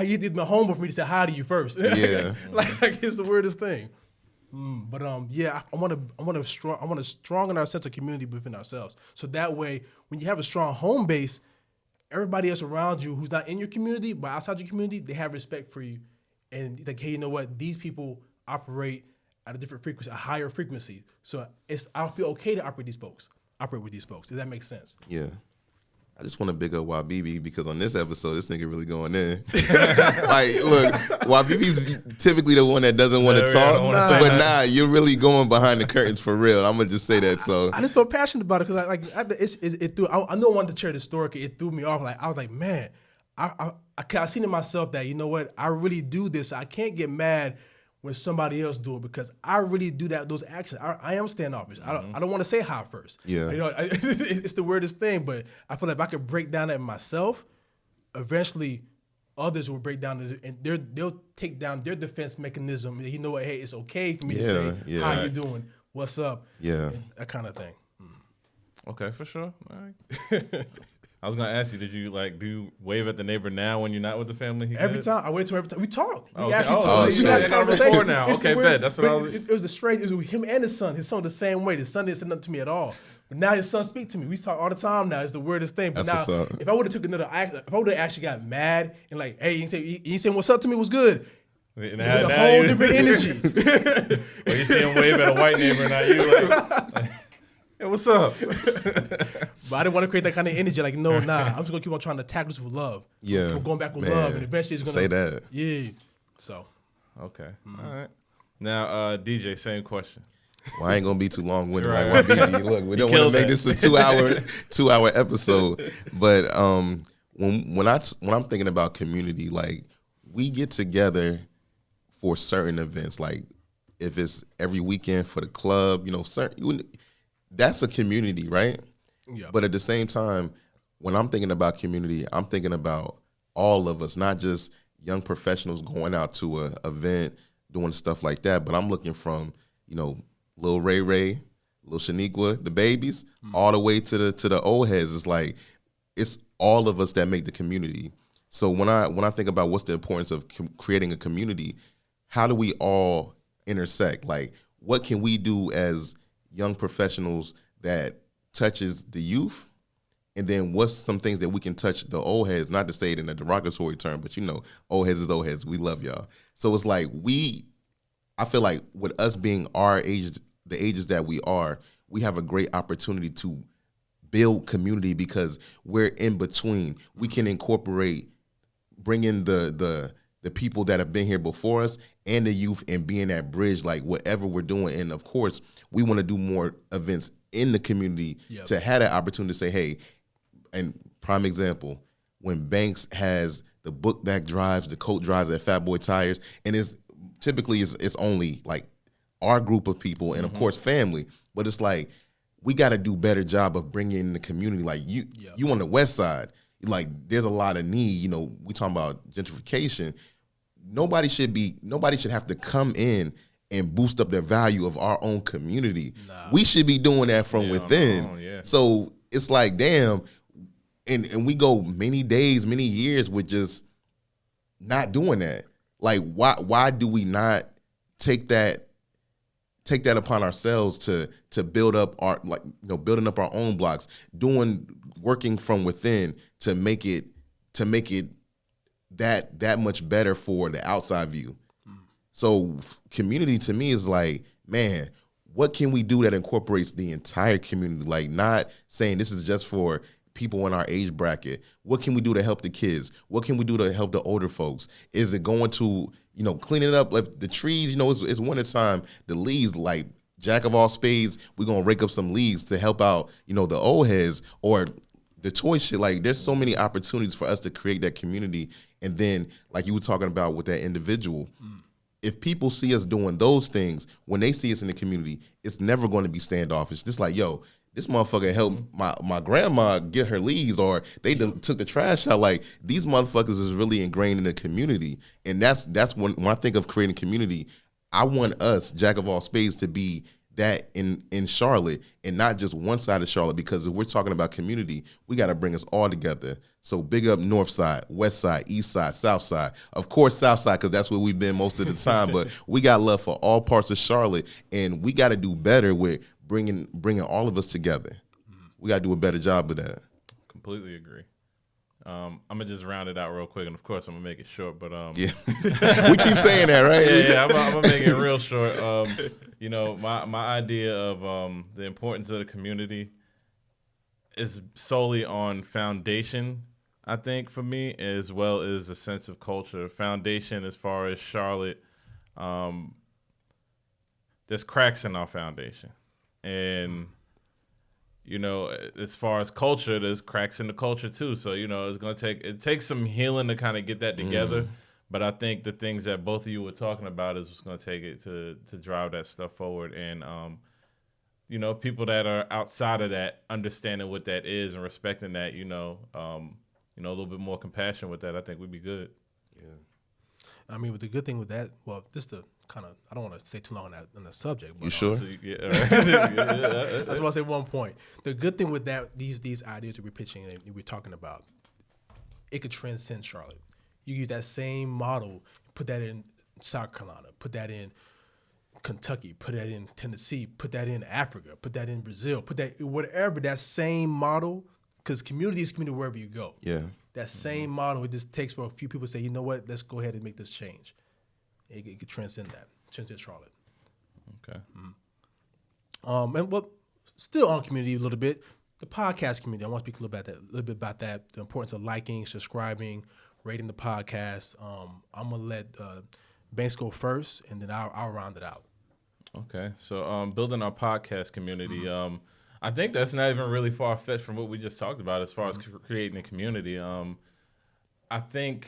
[SPEAKER 1] You did my homework for me to say hi to you first.
[SPEAKER 2] Yeah.
[SPEAKER 1] like it's the weirdest thing. But I want to strengthen our sense of community within ourselves. So that way, when you have a strong home base, everybody else around you who's not in your community but outside your community, they have respect for you, and like, hey, you know what? These people operate at a different frequency, a higher frequency. So I feel okay to operate with these folks. Does that make sense?
[SPEAKER 2] Yeah. I just want to big up YBB because on this episode, this nigga really going in. Like, look, YBB's typically the one that doesn't want to talk, but you're really going behind the curtains for real. I'm gonna just say that. So
[SPEAKER 1] I just feel passionate about it because it threw. I know I wanted to share the story. It threw me off. Like I was like, man, I seen in myself that, you know what, I really do this. I can't get mad when somebody else do it because I really do those actions. I am standoffish. I don't want to say hi first.
[SPEAKER 2] Yeah.
[SPEAKER 1] It's the weirdest thing, but I feel like if I could break down that myself, eventually others will break down and they'll take down their defense mechanism. You know what? Hey, it's okay for me to say, how you doing? What's up?
[SPEAKER 2] Yeah.
[SPEAKER 1] And that kind of thing.
[SPEAKER 3] Okay, for sure. All right. I was gonna ask you, do you wave at the neighbor now when you're not with the family?
[SPEAKER 1] Every time I wave to him, every time we talk. We
[SPEAKER 3] actually
[SPEAKER 1] talk.
[SPEAKER 3] Oh, shit.
[SPEAKER 1] We
[SPEAKER 3] I got a rapport now. Okay, bet. That's what I was.
[SPEAKER 1] It was the strange. It was him and his son. His son the same way. His son didn't say nothing to me at all. But now his son speaks to me. We talk all the time now. It's the weirdest thing. But
[SPEAKER 2] That's
[SPEAKER 1] now, if I would have took another, if I would have actually got mad and like, hey, you saying what's up to me was good.
[SPEAKER 3] Now,
[SPEAKER 1] a whole different energy.
[SPEAKER 3] Well, you see him wave at a white neighbor, now you like, hey, what's up?
[SPEAKER 1] But I didn't want to create that kind of energy. Like, no, nah. I'm just gonna keep on trying to tackle this with love.
[SPEAKER 2] Yeah,
[SPEAKER 1] we're going back with
[SPEAKER 2] man.
[SPEAKER 1] love, and eventually it's gonna
[SPEAKER 2] say that.
[SPEAKER 1] Yeah. So.
[SPEAKER 3] Okay. All right. Now, DJ, same question.
[SPEAKER 2] Well, I ain't gonna be too long-winded
[SPEAKER 3] Right.
[SPEAKER 2] like my BB. Look, we don't want to make this a 2-hour episode. But when I'm thinking about community, like we get together for certain events, like if it's every weekend for the club, that's a community, right?
[SPEAKER 1] Yeah.
[SPEAKER 2] But at the same time, when I'm thinking about community, I'm thinking about all of us, not just young professionals going out to an event, doing stuff like that. But I'm looking from, Lil Ray Ray, Lil Shaniqua, the babies, all the way to the old heads. It's like it's all of us that make the community. So when I think about what's the importance of creating a community, how do we all intersect? Like, what can we do as young professionals that touches the youth? And then what's some things that we can touch the old heads, not to say it in a derogatory term, but old heads is old heads. We love y'all. So it's like I feel like with us being our age, the ages that we are, we have a great opportunity to build community because we're in between. We can bring in the people that have been here before us and the youth and being that bridge, like whatever we're doing. And of course, we want to do more events in the community to have that opportunity to say, hey, and prime example, when Banks has the book bag drives, the coat drives at Fat Boy Tires, and it's only like our group of people and of course family, but it's like we got to do better job of bringing in the community. Like you on the west side, like there's a lot of need. We talking about gentrification. Nobody should have to come in and boost up the value of our own community. Nah. We should be doing that from within. So it's like, damn, and we go many days, many years with just not doing that. Like, why do we not take that upon ourselves to build up building up our own blocks, working from within to make it that much better for the outside view. So community to me is like, man, what can we do that incorporates the entire community? Like, not saying this is just for people in our age bracket. What can we do to help the kids? What can we do to help the older folks? Is it going to, cleaning up like the trees? It's winter time. The leaves, like jack of all spades, we're gonna rake up some leaves to help out, the old heads or the toy shit. Like, there's so many opportunities for us to create that community. And then, like you were talking about with that individual, if people see us doing those things, when they see us in the community, it's never going to be standoffish. Just like, yo, this motherfucker helped my grandma get her leaves, or they took the trash out. Like, these motherfuckers is really ingrained in the community. And that's when I think of creating community, I want us, Jack of all spades, to be that in Charlotte, and not just one side of Charlotte, because if we're talking about community, we got to bring us all together. So big up north side, west side, east side, south side. Of course, south side, because that's where we've been most of the time, but we got love for all parts of Charlotte, and we got to do better with bringing all of us together. We got to do a better job of that.
[SPEAKER 3] Completely agree. I'm gonna just round it out real quick, and of course I'm gonna make it short. But
[SPEAKER 2] yeah, we keep saying that, right?
[SPEAKER 3] Yeah, I'm gonna make it real short. My idea of the importance of the community is solely on foundation. I think for me, as well as a sense of culture. Foundation, as far as Charlotte, there's cracks in our foundation, and as far as culture, there's cracks in the culture too. So, it takes some healing to kind of get that together. But I think the things that both of you were talking about is what's going to take it to drive that stuff forward. And, people that are outside of that, understanding what that is and respecting that, a little bit more compassion with that, I think we'd be good.
[SPEAKER 2] Yeah.
[SPEAKER 1] I mean, the good thing with that, well, just to kind of, I don't want to say too long on the subject. But,
[SPEAKER 2] You sure?
[SPEAKER 3] So I
[SPEAKER 1] just want to say one point. The good thing with that, these ideas that we're pitching and we're talking about, it could transcend Charlotte. You use that same model, put that in South Carolina, put that in Kentucky, put that in Tennessee, put that in Africa, put that in Brazil, put that whatever, that same model, because community is community wherever you go.
[SPEAKER 2] Yeah.
[SPEAKER 1] That same model, it just takes for a few people to say, you know what, let's go ahead and make this change. It could transcend that, transcend Charlotte.
[SPEAKER 3] Okay.
[SPEAKER 1] And well, still on community a little bit, the podcast community. I want to speak a little bit about that, the importance of liking, subscribing, rating the podcast. I'm gonna let Banks go first, and then I'll round it out.
[SPEAKER 3] Okay, so building our podcast community, I think that's not even really far-fetched from what we just talked about as far as creating a community. I think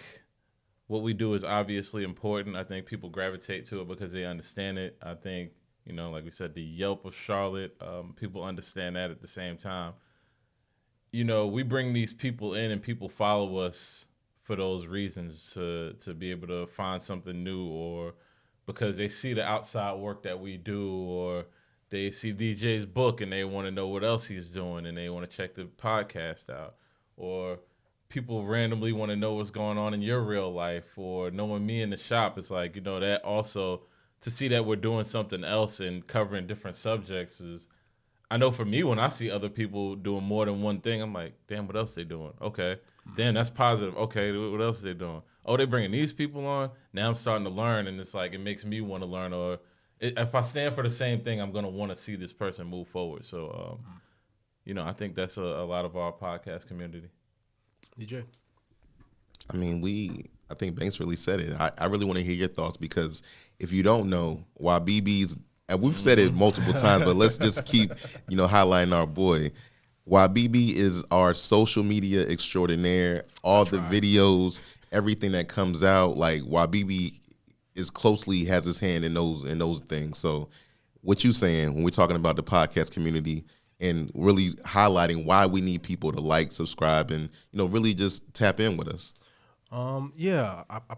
[SPEAKER 3] what we do is obviously important. I think people gravitate to it because they understand it. I think, like we said, the Yelp of Charlotte, people understand that at the same time. We bring these people in and people follow us for those reasons, to be able to find something new, or because they see the outside work that we do, or they see DJ's book and they want to know what else he's doing and they want to check the podcast out, or people randomly want to know what's going on in your real life, or knowing me in the shop. It's like, that also, to see that we're doing something else and covering different subjects is, I know for me, when I see other people doing more than one thing, I'm like, damn, what else they doing? Okay. Damn, that's positive. Okay, what else are they doing? Oh, they're bringing these people on? Now I'm starting to learn, and it's like, it makes me want to learn. Or if I stand for the same thing, I'm going to want to see this person move forward. So, I think that's a lot of our podcast community.
[SPEAKER 1] DJ?
[SPEAKER 2] I mean, I think Banks really said it. I really want to hear your thoughts, because if you don't know, YBB's, and we've said it multiple times, but let's just keep, highlighting our boy. YBB is our social media extraordinaire. All the videos, everything that comes out, like YBB has his hand in those things. So what you saying when we're talking about the podcast community and really highlighting why we need people to like, subscribe, and really just tap in with us.
[SPEAKER 1] Our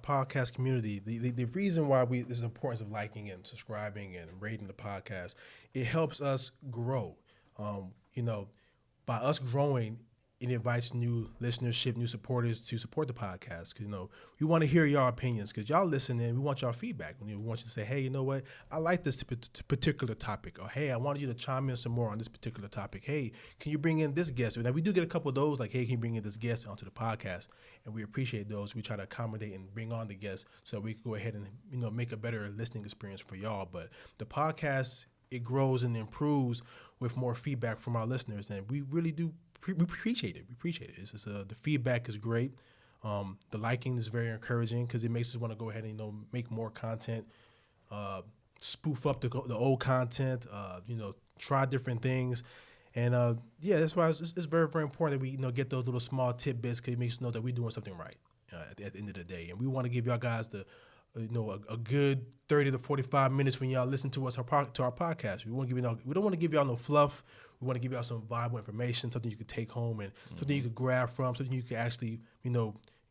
[SPEAKER 1] podcast community, the reason why there's the importance of liking and subscribing and rating the podcast, it helps us grow. By us growing, it invites new listenership, new supporters to support the podcast. Because, we want to hear y'all opinions, because y'all listen and we want y'all feedback. We want you to say, hey, you know what? I like this particular topic. Or, hey, I wanted you to chime in some more on this particular topic. Hey, can you bring in this guest? Now, we do get a couple of those, like, hey, can you bring in this guest onto the podcast? And we appreciate those. We try to accommodate and bring on the guests so that we can go ahead and, make a better listening experience for y'all. But the podcast, it grows and improves with more feedback from our listeners, and we really do we appreciate it. We appreciate it. It's just, the feedback is great. The liking is very encouraging, because it makes us want to go ahead and make more content, spoof up the old content, try different things, and that's why it's very, very important that we get those little small tidbits, because it makes us know that we're doing something right at the end of the day, and we want to give y'all guys a good 30 to 45 minutes when y'all listen to us to our podcast. We don't want to give y'all no fluff. We want to give y'all some viable information, something you could take home and something you could grab from, something you could actually,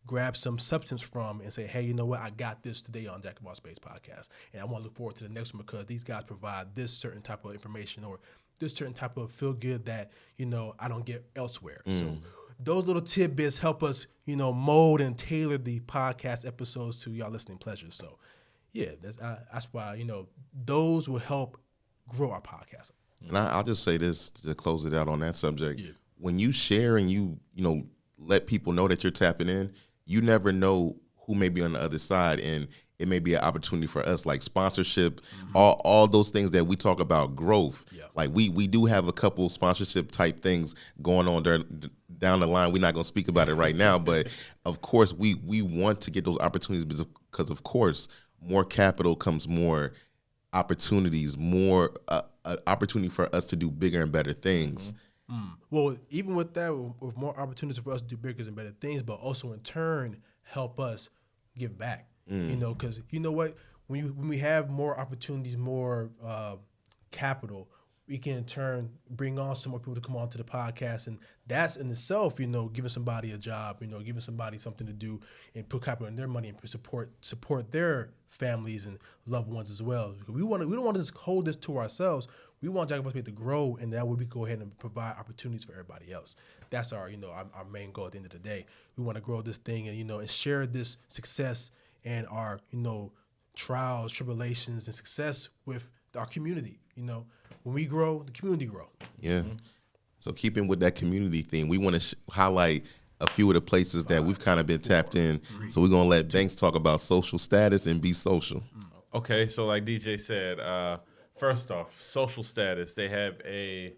[SPEAKER 1] grab some substance from and say, hey, you know what? I got this today on Jack of All Spades podcast, and I want to look forward to the next one, because these guys provide this certain type of information or this certain type of feel good that, I don't get elsewhere. So those little tidbits help us, mold and tailor the podcast episodes to y'all listening pleasure. So, that's why, those will help grow our podcast.
[SPEAKER 2] And I'll just say this to close it out on that subject. Yeah. When you share and you let people know that you're tapping in, you never know who may be on the other side, and it may be an opportunity for us, like sponsorship, all those things that we talk about, growth. Yeah. Like we do have a couple sponsorship type things going on down the line. We're not going to speak about it right now, but of course we want to get those opportunities, because of course more capital comes more opportunities, more opportunity for us to do bigger and better things.
[SPEAKER 1] Well, even with that, with more opportunities for us to do bigger and better things, but also in turn help us give back. Because you know what, when we have more opportunities, more capital, we can in turn bring on some more people to come on to the podcast. And that's in itself, giving somebody a job, giving somebody something to do and put capital in their money and support their families and loved ones as well. We don't want to just hold this to ourselves. We want Jack of all Spades to grow, and that way we go ahead and provide opportunities for everybody else. That's our main goal at the end of the day. We want to grow this thing and share this success and our trials, tribulations, and success with our community. When we grow, the community grow.
[SPEAKER 2] Yeah. Mm-hmm. So keeping with that community theme, we want to highlight a few of the places that we've kind of been tapped in. So we're going to let Banks talk about social status and be social.
[SPEAKER 3] Okay, so like DJ said, first off, social status. They have a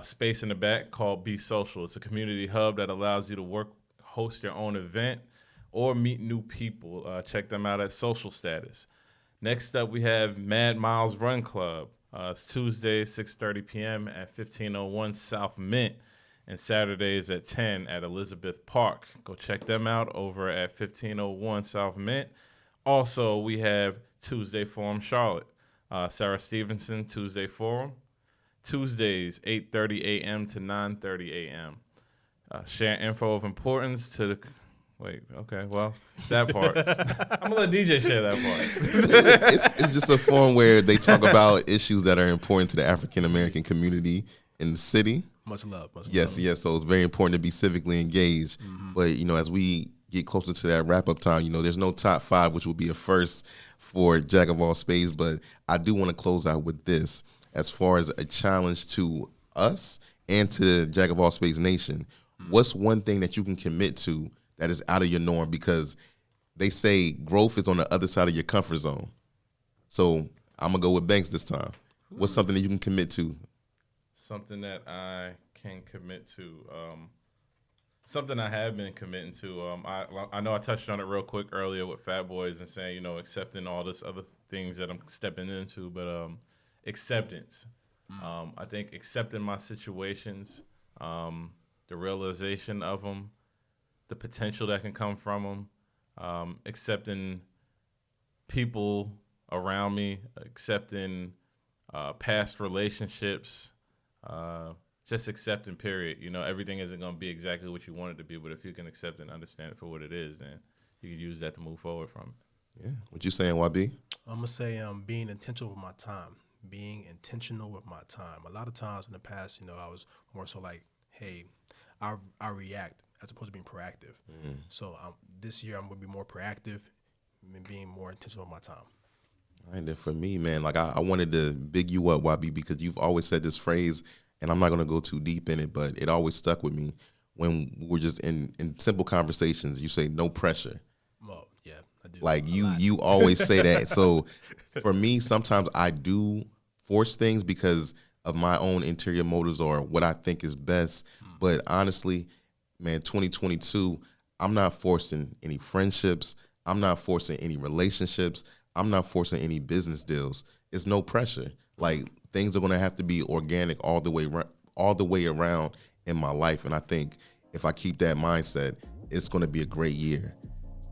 [SPEAKER 3] space in the back called Be Social. It's a community hub that allows you to host your own event, or meet new people. Check them out at Social Status. Next up, we have Mad Miles Run Club. It's Tuesday, 6:30 p.m. at 1501 South Mint, and Saturdays at 10 at Elizabeth Park. Go check them out over at 1501 South Mint. Also, we have Tuesday Forum Charlotte. Sarah Stevenson, Tuesday Forum. Tuesdays, 8:30 a.m. to 9:30 a.m. Share info of importance to the... Wait, okay, well, that part. I'm going to let DJ share that part.
[SPEAKER 2] It's just a forum where they talk about issues that are important to the African-American community in the city.
[SPEAKER 1] Much love.
[SPEAKER 2] Yes, so it's very important to be civically engaged. Mm-hmm. But, as we get closer to that wrap-up time, there's no top 5, which will be a first for Jack of all Spades. But I do want to close out with this as far as a challenge to us and to Jack of all Spades Nation. Mm-hmm. What's one thing that you can commit to that is out of your norm? Because they say growth is on the other side of your comfort zone. So I'm going to go with Banks this time. What's something that you can commit to?
[SPEAKER 3] Something that I can commit to. Something I have been committing to. I know I touched on it real quick earlier with Fat Boys and saying, accepting all this other things that I'm stepping into, but acceptance. I think accepting my situations, the realization of them, the potential that can come from them, accepting people around me, accepting past relationships, just accepting, period. Everything isn't going to be exactly what you want it to be, but if you can accept and understand it for what it is, then you can use that to move forward from it.
[SPEAKER 2] Yeah. What you saying, YB?
[SPEAKER 1] I'm going to say being intentional with my time. Being intentional with my time. A lot of times in the past, I was more so like, hey, I react as opposed to being proactive. Mm-hmm. So this year I'm going to be more proactive and being more intentional with my time.
[SPEAKER 2] All right, then for me, man, like I wanted to big you up, YB, because you've always said this phrase, and I'm not going to go too deep in it, but it always stuck with me when we're just in simple conversations. You say no pressure.
[SPEAKER 1] Well, yeah, I do.
[SPEAKER 2] Like you always say that. So for me, sometimes I do force things because of my own interior motives or what I think is best. But honestly, man, 2022, I'm not forcing any friendships. I'm not forcing any relationships. I'm not forcing any business deals. It's no pressure. Like, things are going to have to be organic all the way around in my life. And I think if I keep that mindset, it's going to be a great year.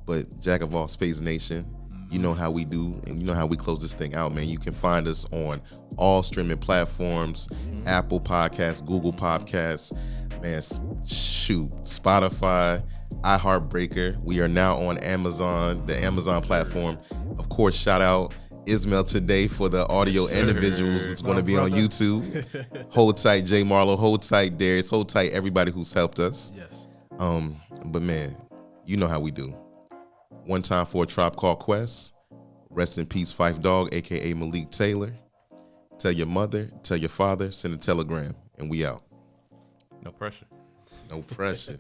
[SPEAKER 2] But Jack of all Spades Nation, you know how we do, and you know how we close this thing out, man. You can find us on all streaming platforms, Apple Podcasts, Google Podcasts, man, Spotify, iHeartBreaker. We are now on Amazon, the Amazon platform. Of course, shout out Ismail today for the audio and the visuals. It's going to be on YouTube. Hold tight, Jay Marlowe. Hold tight, Darius. Hold tight, everybody who's helped us.
[SPEAKER 1] Yes.
[SPEAKER 2] But man, you know how we do. One time for a Tribe Called Quest. Rest in peace, Phife Dawg, a.k.a. Malik Taylor. Tell your mother, tell your father, send a telegram, and we out.
[SPEAKER 3] No pressure.
[SPEAKER 2] No pressure.